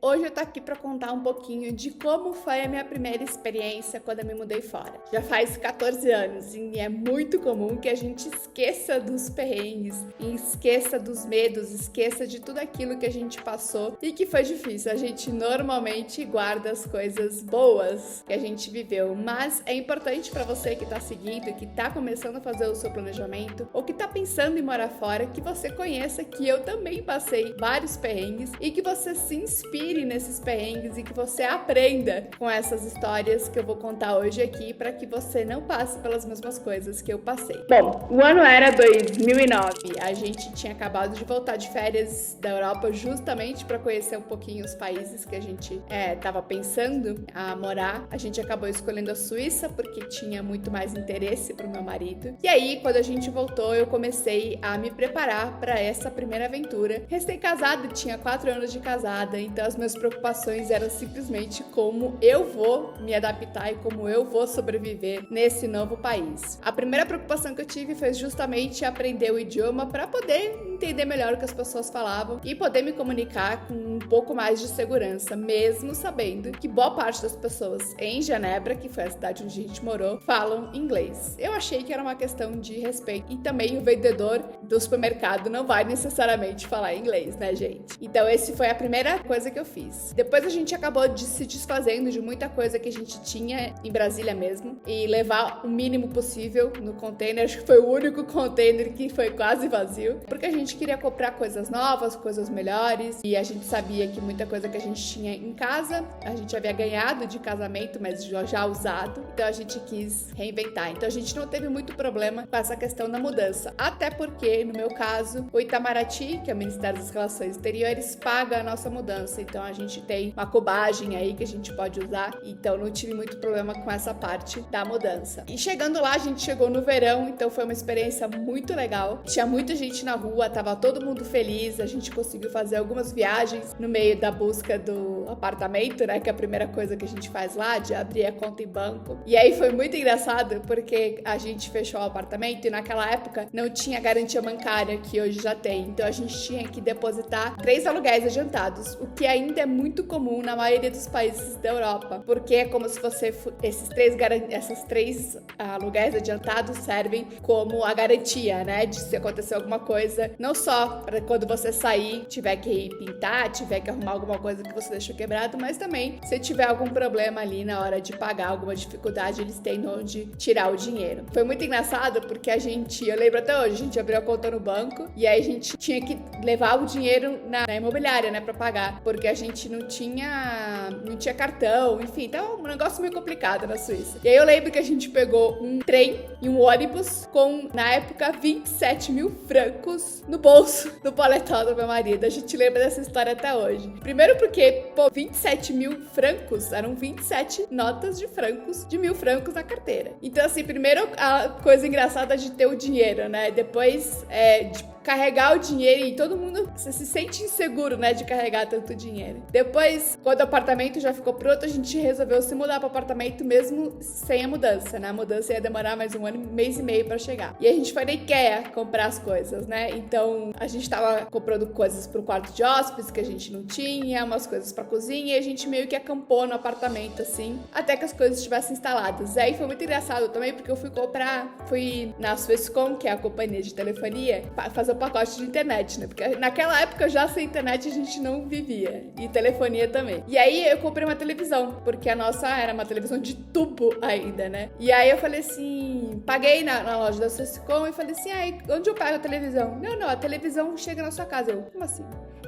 Hoje eu tô aqui pra contar um pouquinho de como foi a minha primeira experiência quando eu me mudei fora. Já faz 14 anos e é muito comum que a gente esqueça dos perrengues, esqueça dos medos, esqueça de tudo aquilo que a gente passou e que foi difícil. A gente normalmente guarda as coisas boas que a gente viveu, mas é importante pra você que tá seguindo, que tá começando a fazer o seu planejamento ou que tá pensando em morar fora, que você conheça que eu também passei vários perrengues e que você se inspire nesses perrengues e que você aprenda com essas histórias que eu vou contar hoje aqui para que você não passe pelas mesmas coisas que eu passei. Bom, o ano era 2009. A gente tinha acabado de voltar de férias da Europa justamente para conhecer um pouquinho os países que a gente tava pensando a morar. A gente acabou escolhendo a Suíça porque tinha muito mais interesse pro meu marido. E aí, quando a gente voltou, eu comecei a me preparar para essa primeira aventura. Recém-casada, tinha 4 anos de casada, então as minhas preocupações eram simplesmente como eu vou me adaptar e como eu vou sobreviver nesse novo país. A primeira preocupação que eu tive foi justamente aprender o idioma para poder entender melhor o que as pessoas falavam e poder me comunicar com um pouco mais de segurança, mesmo sabendo que boa parte das pessoas em Genebra, que foi a cidade onde a gente morou, falam inglês. Eu achei que era uma questão de respeito e também o vendedor do supermercado não vai necessariamente falar inglês, né, gente? Então, essa foi a primeira coisa que eu fiz. Depois a gente acabou se desfazendo de muita coisa que a gente tinha em Brasília mesmo e levar o mínimo possível no container. Acho que foi o único container que foi quase vazio, porque a gente queria comprar coisas novas, coisas melhores, e a gente sabia que muita coisa que a gente tinha em casa, a gente havia ganhado de casamento, mas já usado, então a gente quis reinventar. Então a gente não teve muito problema com essa questão da mudança, até porque, no meu caso, o Itamaraty, que é o Ministério das Relações Exteriores, paga a nossa mudança, então a gente tem uma cobagem aí que a gente pode usar, então não tive muito problema com essa parte da mudança. E chegando lá, a gente chegou no verão, então foi uma experiência muito legal, tinha muita gente na rua, tava todo mundo feliz, a gente conseguiu fazer algumas viagens no meio da busca do apartamento, né, que é a primeira coisa que a gente faz lá, de abrir a conta em banco. E aí foi muito engraçado, porque a gente fechou o apartamento e naquela época não tinha garantia bancária, que hoje já tem, então a gente tinha que depositar 3 aluguéis adiantados, o que ainda é muito comum na maioria dos países da Europa, porque é como se você, esses 3 aluguéis adiantados servem como a garantia, né, de se acontecer alguma coisa, não só para quando você sair, tiver que pintar, tiver que arrumar alguma coisa que você deixou quebrado, mas também se tiver algum problema ali na hora de pagar, alguma dificuldade, eles têm onde tirar o dinheiro. Foi muito engraçado porque eu lembro até hoje, a gente abriu a conta no banco e aí a gente tinha que levar o dinheiro na imobiliária, né, pra pagar, porque a gente não tinha cartão, enfim, então um negócio meio complicado na Suíça. E aí eu lembro que a gente pegou um trem e um ônibus com, na época, 27 mil francos no bolso do paletó do meu marido. A gente lembra dessa história até hoje. Primeiro porque, 27 mil francos eram 27 notas de francos, de 1.000 francos na carteira. Então, assim, primeiro a coisa engraçada de ter o dinheiro, né? Depois, de carregar o dinheiro e todo mundo se sente inseguro, né, de carregar tanto dinheiro. Depois, quando o apartamento já ficou pronto, a gente resolveu se mudar para o apartamento mesmo sem a mudança, né? A mudança ia demorar mais um mês e meio para chegar. E a gente foi na IKEA comprar as coisas, né? Então, a gente tava comprando coisas pro quarto de hóspedes que a gente não tinha, umas coisas pra cozinha, e a gente meio que acampou no apartamento, assim, até que as coisas estivessem instaladas. E aí foi muito engraçado também, porque eu fui na Swisscom, que é a companhia de telefonia, fazer o pacote de internet, né? Porque naquela época já sem internet a gente não vivia. E telefonia também. E aí eu comprei uma televisão, porque a nossa era uma televisão de tubo ainda, né? E aí eu falei assim, paguei na loja da Swisscom e falei assim, onde eu pago a televisão? Não, a televisão chega na sua casa. Eu, como assim?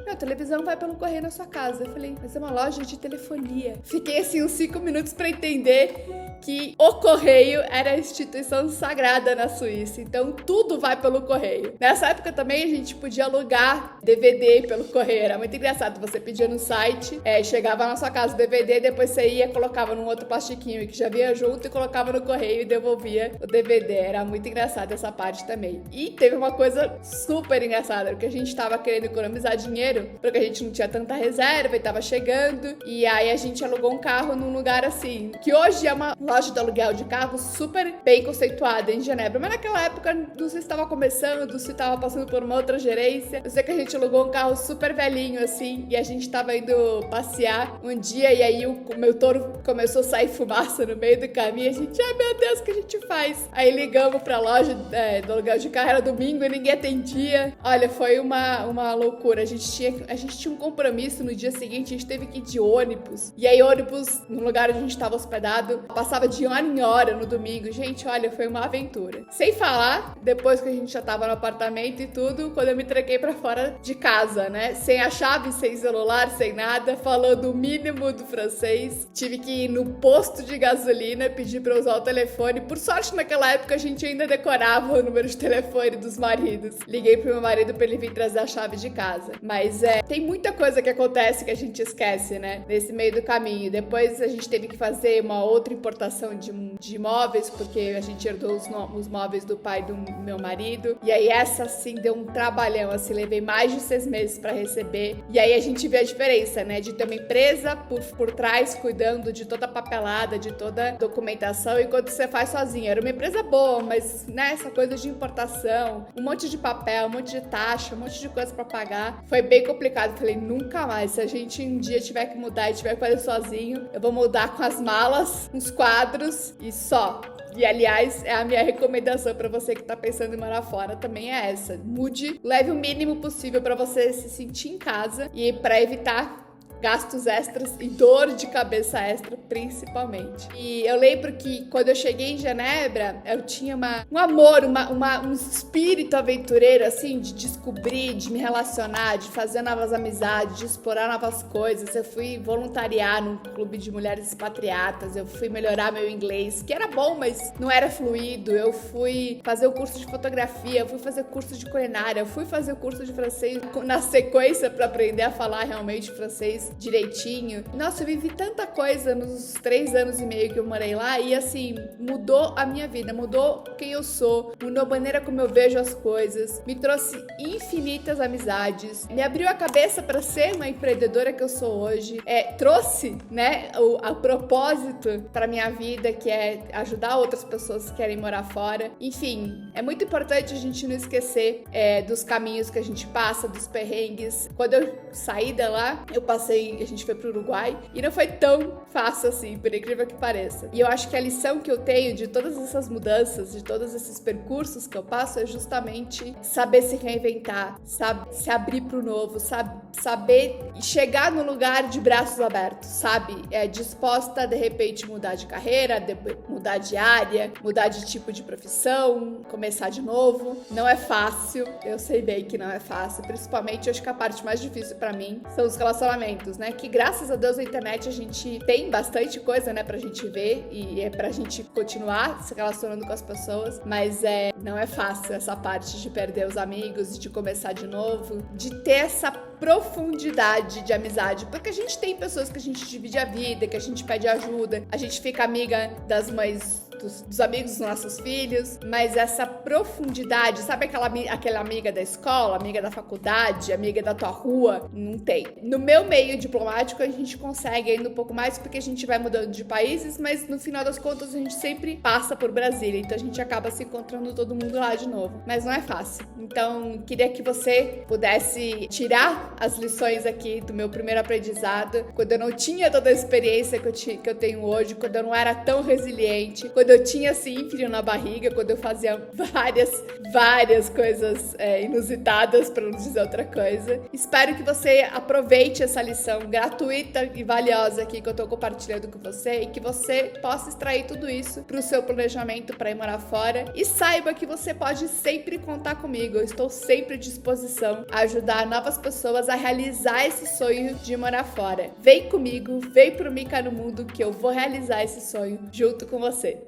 Não, a televisão vai pelo correio na sua casa. Eu falei, mas é uma loja de telefonia. Fiquei assim uns 5 minutos pra entender que o correio era a instituição sagrada na Suíça, então tudo vai pelo correio. Nessa época também a gente podia alugar DVD pelo correio, era muito engraçado, você pedia no site, chegava na sua casa o DVD, depois você ia, colocava num outro plastiquinho que já vinha junto e colocava no correio e devolvia o DVD, era muito engraçado essa parte também. E teve uma coisa super engraçada, porque a gente tava querendo economizar dinheiro janeiro, porque a gente não tinha tanta reserva e tava chegando. E aí a gente alugou um carro num lugar assim, que hoje é uma loja de aluguel de carro super bem conceituada em Genebra, mas naquela época não sei se estava começando, se estava passando por uma outra gerência. Eu sei que a gente alugou um carro super velhinho assim, e a gente tava indo passear um dia, e aí o meu touro começou a sair fumaça no meio do caminho. A gente, ai meu Deus, o que a gente faz? Aí ligamos pra loja do aluguel de carro, era domingo e ninguém atendia. Olha, foi uma loucura. A gente tinha um compromisso no dia seguinte, a gente teve que ir de ônibus. E aí ônibus, no lugar onde a gente tava hospedado, passava de hora em hora no domingo. Gente, olha, foi uma aventura. Sem falar, depois que a gente já tava no apartamento e tudo, quando eu me tranquei pra fora de casa, né? Sem a chave, sem celular, sem nada, falando o mínimo do francês. Tive que ir no posto de gasolina, pedir pra usar o telefone. Por sorte, naquela época, a gente ainda decorava o número de telefone dos maridos. Liguei pro meu marido pra ele vir trazer a chave de casa. Mas tem muita coisa que acontece que a gente esquece, né? Nesse meio do caminho. Depois a gente teve que fazer uma outra importação de móveis, porque a gente herdou os móveis do pai do meu marido. E aí essa, sim, deu um trabalhão, assim, levei mais de 6 meses pra receber. E aí a gente vê a diferença, né? De ter uma empresa por trás, cuidando de toda a papelada, de toda a documentação, enquanto você faz sozinho. Era uma empresa boa, mas, né, essa coisa de importação, um monte de papel, um monte de taxa, um monte de coisa pra pagar, foi bem complicado. Falei, nunca mais. Se a gente um dia tiver que mudar e tiver que fazer sozinho, eu vou mudar com as malas, uns quadros e só. E, aliás, é a minha recomendação para você que tá pensando em morar fora, também é essa. Mude, leve o mínimo possível para você se sentir em casa e para evitar gastos extras e dor de cabeça extra, principalmente. E eu lembro que quando eu cheguei em Genebra, eu tinha um amor, um espírito aventureiro, assim, de descobrir, de me relacionar, de fazer novas amizades, de explorar novas coisas. Eu fui voluntariar num clube de mulheres expatriatas, eu fui melhorar meu inglês, que era bom, mas não era fluido. Eu fui fazer o curso de fotografia, eu fui fazer curso de culinária, eu fui fazer o curso de francês na sequência para aprender a falar realmente francês direitinho. Nossa, eu vivi tanta coisa nos 3 anos e meio que eu morei lá e, assim, mudou a minha vida, mudou quem eu sou, mudou a maneira como eu vejo as coisas, me trouxe infinitas amizades, me abriu a cabeça para ser uma empreendedora que eu sou hoje, trouxe, né, o propósito para minha vida, que é ajudar outras pessoas que querem morar fora. Enfim, é muito importante a gente não esquecer dos caminhos que a gente passa, dos perrengues. Quando eu saí de lá, a gente foi pro Uruguai e não foi tão fácil assim, por incrível que pareça. E eu acho que a lição que eu tenho de todas essas mudanças, de todos esses percursos que eu passo, é justamente saber se reinventar, sabe, se abrir pro novo, saber chegar no lugar de braços abertos, sabe? Disposta, de repente, mudar de carreira, mudar de área, mudar de tipo de profissão, começar de novo. Não é fácil, eu sei bem que não é fácil, principalmente, eu acho que a parte mais difícil pra mim são os relacionamentos, né? Que graças a Deus na internet a gente tem bastante coisa, né, pra gente ver e é pra gente continuar se relacionando com as pessoas, mas não é fácil essa parte de perder os amigos, de começar de novo, de ter essa profundidade de amizade, porque a gente tem pessoas que a gente divide a vida, que a gente pede ajuda, a gente fica amiga das mães dos amigos dos nossos filhos, mas essa profundidade, sabe aquela amiga da escola, amiga da faculdade, amiga da tua rua? Não tem. No meu meio diplomático a gente consegue ainda um pouco mais porque a gente vai mudando de países, mas no final das contas a gente sempre passa por Brasília, então a gente acaba se encontrando todo mundo lá de novo, mas não é fácil. Então queria que você pudesse tirar as lições aqui do meu primeiro aprendizado, quando eu não tinha toda a experiência que eu tenho hoje, quando eu não era tão resiliente, quando eu tinha, assim, frio na barriga, quando eu fazia várias coisas inusitadas, para não dizer outra coisa. Espero que você aproveite essa lição gratuita e valiosa aqui que eu tô compartilhando com você e que você possa extrair tudo isso pro seu planejamento para ir morar fora. E saiba que você pode sempre contar comigo. Eu estou sempre à disposição a ajudar novas pessoas a realizar esse sonho de morar fora. Vem comigo, vem pro Mica no Mundo que eu vou realizar esse sonho junto com você.